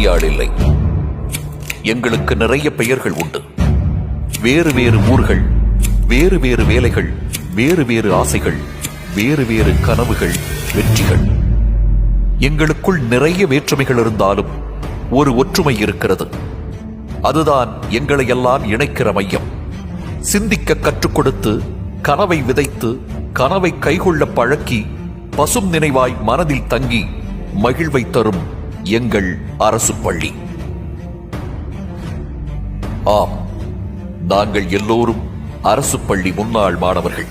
ஒரேடியாள் இல்லை. எங்களுக்கு நிறைய பெயர்கள் உண்டு. வேறு வேறு ஊர்கள், வேறு வேறு வேலைகள், வேறு வேறு ஆசைகள், வேறு வேறு கனவுகள், வெற்றிகள். எங்களுக்குள் நிறைய வேற்றுமைகள் இருந்தாலும் ஒரு ஒற்றுமை இருக்கிறது. அதுதான் எங்களை எல்லாம் இணைக்கிற மையம். சிந்திக்க கற்றுக் கொடுத்து, கனவை விதைத்து, கனவை கைகொள்ள பழக்கி, பசும் நினைவாய் மனதில் தங்கி மகிழ்வை தரும் எங்கள் அரசு பள்ளி. ஆம், நாங்கள் எல்லோரும் அரசு பள்ளி முன்னாள் மாணவர்கள்.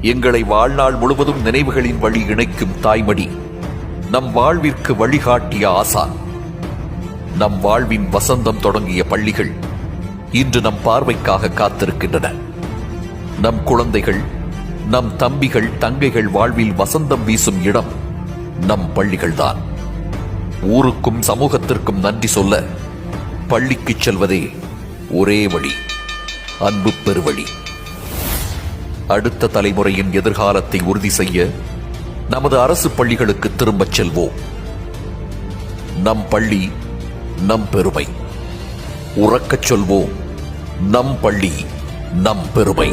எங்களை வாழ்நாள் முழுவதும் நினைவுகளின் வழி இணைக்கும் தாய்மடி, நம் வாழ்விற்கு வழிகாட்டிய ஆசான். நம் வாழ்வின் வசந்தம் தொடங்கிய பள்ளிகள் இன்று நம் பார்வைக்காக காத்திருக்கின்றன. நம் குழந்தைகள், நம் தம்பிகள், தங்கைகள் வாழ்வில் வசந்தம் வீசும் இடம் நம் பள்ளிகள்தான். ஊருக்கும் சமூகத்திற்கும் நன்றி சொல்ல பள்ளிக்கு செல்வதே ஒரே வழி, அன்பு பெருவழி. அடுத்த தலைமுறையின் எதிர்காலத்தை உறுதி செய்ய நமது அரசு பள்ளிகளுக்கு திரும்பச் செல்வோம். நம் பள்ளி நம் பெருமை. உறக்கச் சொல்வோம், நம் பள்ளி நம் பெருமை.